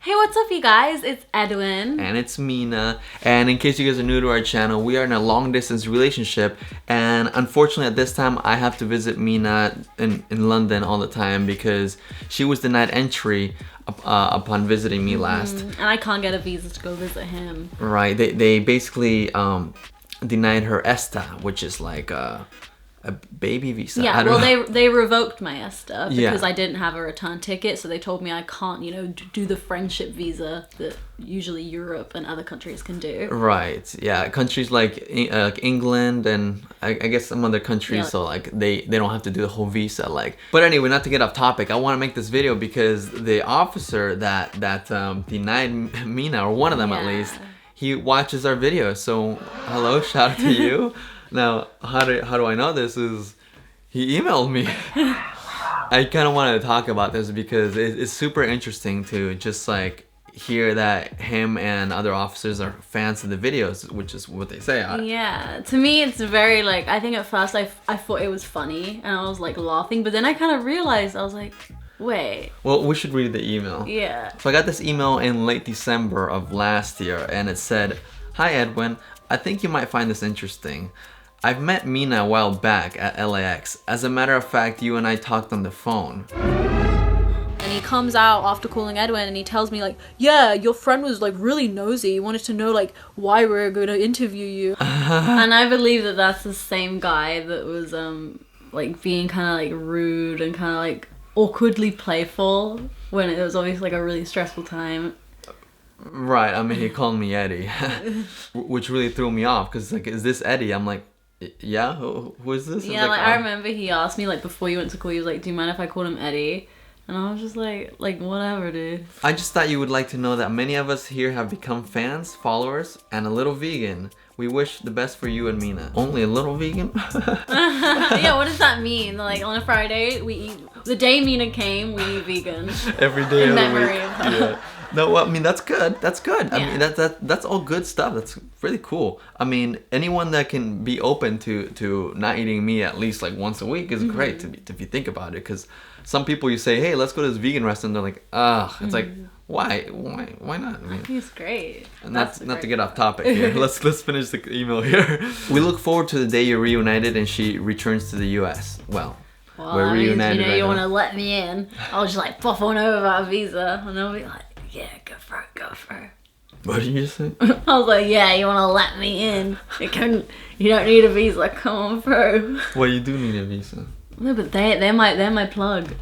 Hey, what's up, you guys? It's Edwin. And it's Mina. And in case you guys are new to our channel, we are in a long distance relationship. And unfortunately at this time, I have to visit Mina in London all the time because she was denied entry upon visiting me last. And I can't get a visa to go visit him. Right. They basically denied her ESTA, which is like a baby visa. Yeah, well, they revoked my ESTA because Yeah. I didn't have a return ticket, so they told me I can't, do the friendship visa that usually Europe and other countries can do. Right. Yeah. Countries like England and I guess some other countries, Yeah. so like they don't have to do the whole visa. But anyway, not to get off topic, I want to make this video because the officer that denied Mina, or one of them at Yeah. least, he watches our videos. So hello, shout out to you. Now, how do I know this is he emailed me. I kind of wanted to talk about this because it's super interesting to just like hear that him and other officers are fans of the videos, which is what they say. Yeah, to me it's very like, I think at first I thought it was funny and I was like laughing, but then I kind of realized, I was like, wait. Well, we should read the email. Yeah. So I got this email in late December of last year and it said, "Hi Edwin, I think you might find this interesting. I've met Mina a while back at LAX. As a matter of fact, you and I talked on the phone." And he comes out after calling Edwin and he tells me like, yeah, your friend was like really nosy. He wanted to know like why we're going to interview you. And I believe that that's the same guy that was like being kind of like rude and kind of like awkwardly playful when it was obviously like a really stressful time. Right, I mean, he called me Eddie, which really threw me off because like, is this Eddie? I'm like, yeah, who is this? Yeah, like I remember he asked me like before you went to call, he was like, do you mind if I call him Eddie? And I was just like whatever, dude. I just thought you would like to know that many of us here have become fans, followers, and a little vegan. We wish the best for you and Mina. Only a little vegan? Yeah, what does that mean? Like on a Friday, we eat, the day Mina came, we eat vegan. Every day In of the memory week. of her. Yeah. No, I mean, that's good. That's good. Yeah. I mean, that's all good stuff. That's really cool. I mean, anyone that can be open to not eating meat at least like once a week is great if you think about it. Because some people you say, hey, let's go to this vegan restaurant, they're like, ugh. It's like, why not? I mean, He's great. and not to get off topic here. Let's finish the email here. We look forward to the day you're reunited and she returns to the U.S. Well, we're I mean, reunited right you now. want to let me in. I'll just like pop on over without a visa, and they'll be like, yeah, go for it. What did you say? I was like, yeah, you want to let me in? You don't need a visa. Come on through. Well, you do need a visa. No, but they're my plug.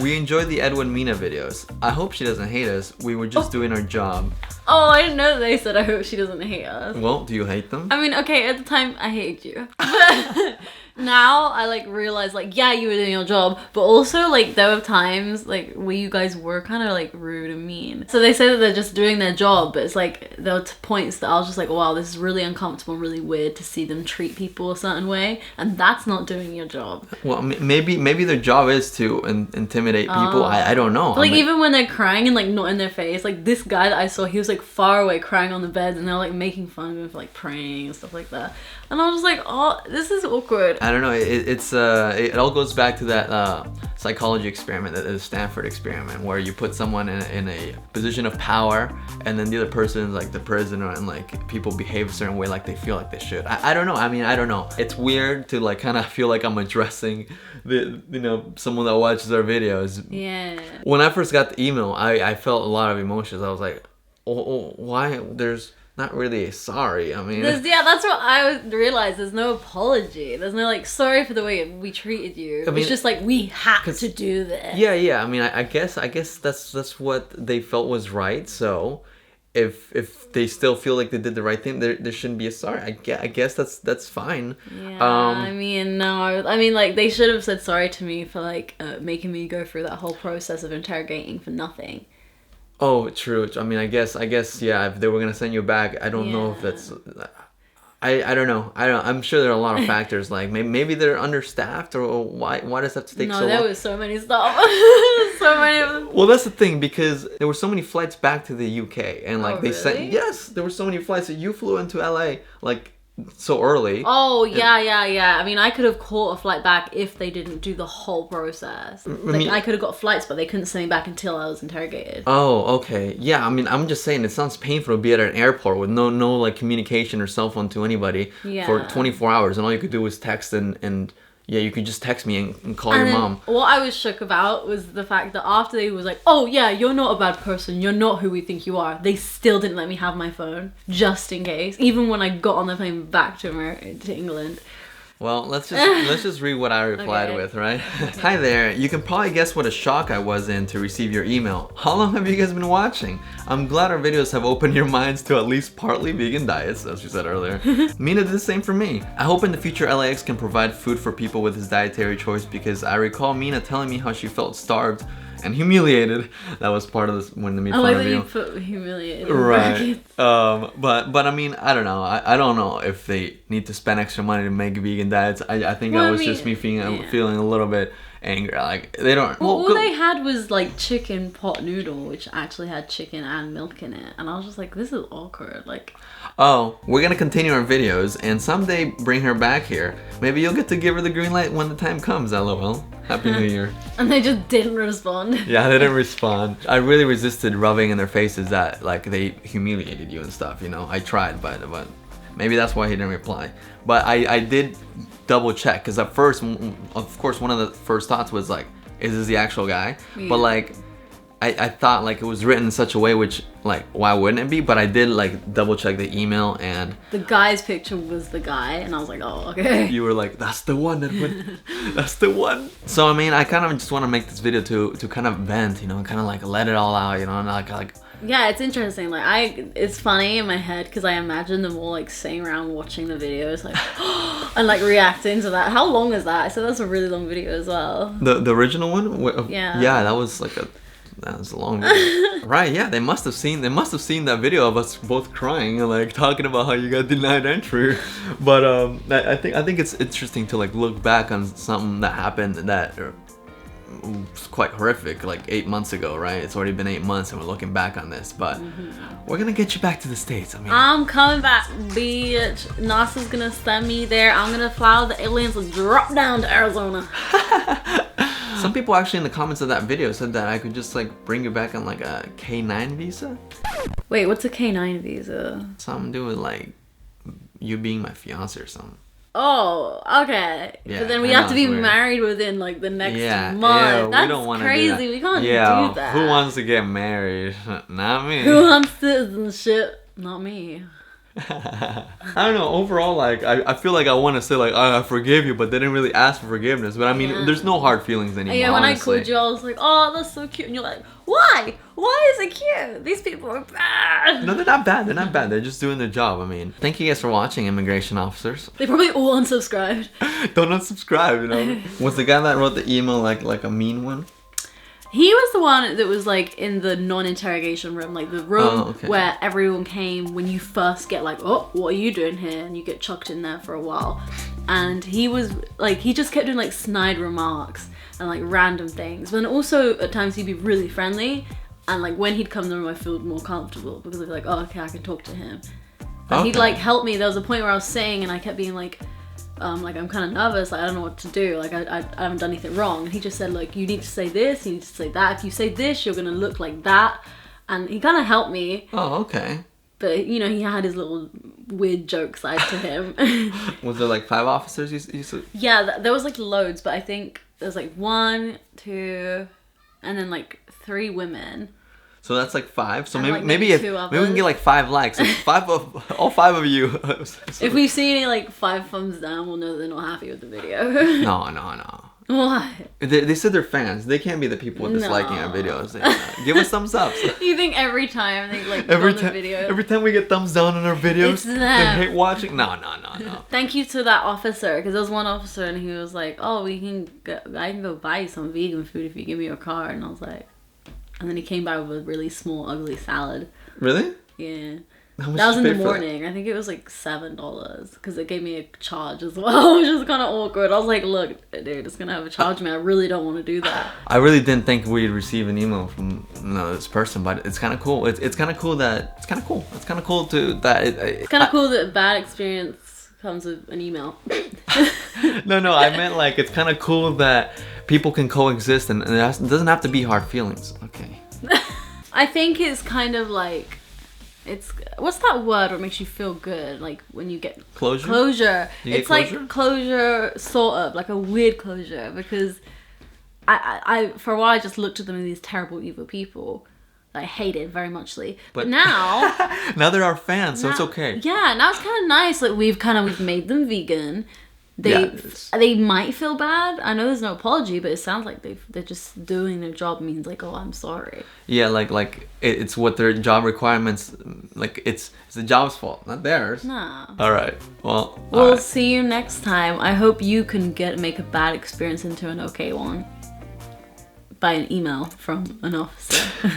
We enjoyed the Edwin Mina videos. I hope she doesn't hate us. We were just doing our job. Oh, I didn't know that they said I hope she doesn't hate us. Well, do you hate them? I mean, okay, at the time I hated you. Now I like realize like, yeah, you were doing your job, but also like there were times like where you guys were kind of like rude and mean. So they say that they're just doing their job, but it's like there were points that I was just like, wow, this is really uncomfortable and really weird to see them treat people a certain way, and that's not doing your job. Well, maybe their job is to intimidate people. I don't know. Like I mean, even when they're crying and like not in their face, like this guy that I saw, he was like far away crying on the bed, and they're like making fun of him for like praying and stuff like that. And I was just like, oh, this is awkward. I don't know. It all goes back to that psychology experiment, the Stanford experiment, where you put someone in a position of power, and then the other person is like the prisoner, and like people behave a certain way like they feel like they should. I don't know. I mean, I don't know. It's weird to like kind of feel like I'm addressing someone that watches our videos. Yeah. When I first got the email, I felt a lot of emotions. I was like, oh why? There's not really a sorry. I mean, That's what I realized. There's no apology. There's no like sorry for the way we treated you. I mean, it's just like we had to do this. yeah. I mean, I guess that's what they felt was right. So if they still feel like they did the right thing, there shouldn't be a sorry. I guess that's fine. Yeah. I mean, no. I mean, like they should have said sorry to me for like making me go through that whole process of interrogating for nothing. Oh, true. I mean, I guess, yeah. If they were gonna send you back, I don't know if that's. I don't know. I'm sure there are a lot of factors. Like maybe they're understaffed, or why does that have to take so long? No, there was so many stuff. So many of them. Well, that's the thing, because there were so many flights back to the UK, and like Oh, they sent. really? Yes, there were so many flights that you flew into LA like so early. Oh, yeah. I mean, I could have caught a flight back if they didn't do the whole process. I could have got flights, but they couldn't send me back until I was interrogated. Oh, okay. Yeah, I mean, I'm just saying it sounds painful to be at an airport with no like communication or cell phone to anybody for 24 hours, and all you could do was text and yeah, you could just text me and call your mom. What I was shook about was the fact that after they was like, oh yeah, you're not a bad person, you're not who we think you are, they still didn't let me have my phone, just in case. Even when I got on the plane back to England. Well, let's just read what I replied with, right? Hi there. You can probably guess what a shock I was in to receive your email. How long have you guys been watching? I'm glad our videos have opened your minds to at least partly vegan diets, as you said earlier. Mina did the same for me. I hope in the future LAX can provide food for people with this dietary choice, because I recall Mina telling me how she felt starved and humiliated. That was part of this when they made fun of you. You put humiliated. Right. But I mean, I don't know. I don't know if they need to spend extra money to make vegan diets. I think that was just me feeling a little bit angry. Like they don't. Well, all they had was like chicken pot noodle, which actually had chicken and milk in it, and I was just like, this is awkward. Like. Oh, we're gonna continue our videos and someday bring her back here. Maybe you'll get to give her the green light when the time comes, LOL. Happy New Year. And they just didn't respond. Yeah, they didn't respond. I really resisted rubbing in their faces that like they humiliated you and stuff, you know. I tried, but maybe that's why he didn't reply. But I did double check, because at first, of course, one of the first thoughts was like, is this the actual guy? Yeah. But like, I thought like it was written in such a way, which like, why wouldn't it be? But I did like double check the email, and the guy's picture was the guy, and I was like, oh, okay. You were like, that's the one, Edwin. That's the one. So I mean, I kind of just want to make this video to kind of vent, you know, kind of like let it all out, you know, and like. Yeah, it's interesting. Like it's funny in my head because I imagine them all like sitting around watching the videos, like, and like reacting to that. How long is that? So that's a really long video as well. The original one? Yeah. Yeah, that was a long video. Right, yeah, they must have seen that video of us both crying and like talking about how you got denied entry. But I think it's interesting to like look back on something that happened that was quite horrific, like 8 months ago, right? It's already been 8 months and we're looking back on this, but we're gonna get you back to the States. I mean, I'm coming back, bitch. NASA's gonna send me there. I'm gonna fly with the aliens and drop down to Arizona. Some people actually in the comments of that video said that I could just like bring you back on like a K9 visa. Wait, what's a K9 visa? Something to do with like you being my fiancé or something. Oh, okay. Yeah, but then we have to be married within like the next month. Yeah, that's we don't want to crazy. do that. We can't do that. Who wants to get married? Not me. Who wants citizenship? Not me. I don't know. Overall, like I feel like I want to say like, oh, I forgive you, but they didn't really ask for forgiveness. But I mean, there's no hard feelings anymore. Yeah, when honestly. I called you, I was like, oh, that's so cute, and you're like, why? Why is it cute? These people are bad. No, they're not bad. They're not bad. They're just doing their job. I mean, thank you guys for watching, immigration officers. They probably all unsubscribed. Don't unsubscribe. You know, was the guy that wrote the email like a mean one? He was the one that was like in the non-interrogation room, like the room where everyone came when you first get like, oh, what are you doing here? And you get chucked in there for a while. And he was like, he just kept doing like snide remarks and like random things. But then also at times he'd be really friendly. And like when he'd come to the room, I feel more comfortable because I'd be like, oh, okay, I can talk to him. And he'd like help me. There was a point where I was saying and I kept being like I'm kind of nervous, like I don't know what to do, like I haven't done anything wrong. And he just said like, you need to say this, you need to say that. If you say this, you're gonna look like that. And he kind of helped me. Oh, okay. But you know, he had his little weird joke side to him. Was there like 5 officers you said? Yeah, there was like loads, but I think there's like 1, 2, and then like 3 women. So that's like 5. So maybe we can get like 5 likes. So all 5 of you. If we see any like 5 thumbs down, we'll know they're not happy with the video. No. Why? They said they're fans. They can't be the people disliking our videos. Give us thumbs up. You think every time they like on the video? Every time we get thumbs down on our videos, they hate watching? No. Thank you to that officer, because there was one officer and he was like, oh, I can go buy you some vegan food if you give me your card. And I was like, and then he came by with a really small, ugly salad. Really? Yeah. That was in the morning. I think it was like $7 because it gave me a charge as well, which is kind of awkward. I was like, look, dude, it's going to have a charge me. I really don't want to do that. I really didn't think we'd receive an email from this person, but it's kind of cool. It's kind of cool that... It's kind of cool. It's kind of cool to... that. It's kind of cool that bad experience comes with an email. No, I meant like it's kind of cool that people can coexist and it doesn't have to be hard feelings. Okay. I think it's kind of like, it's, what's that word that makes you feel good? Like when you get Closure? Closure. You get It's closure? like closure, sort of, like a weird closure, because I for a while I just looked at them as these terrible, evil people that I hated very muchly. But now... now they're our fans, so it's now- okay. Yeah, now it's kind of nice. Like we've made them vegan. They might feel bad. I know there's no apology, but it sounds like they're just doing their job. Means like, oh, I'm sorry. Yeah, like it's what their job requirements. Like it's the job's fault, not theirs. Nah. All right. Well, We'll all right. see you next time. I hope you can make a bad experience into an okay one by an email from an officer.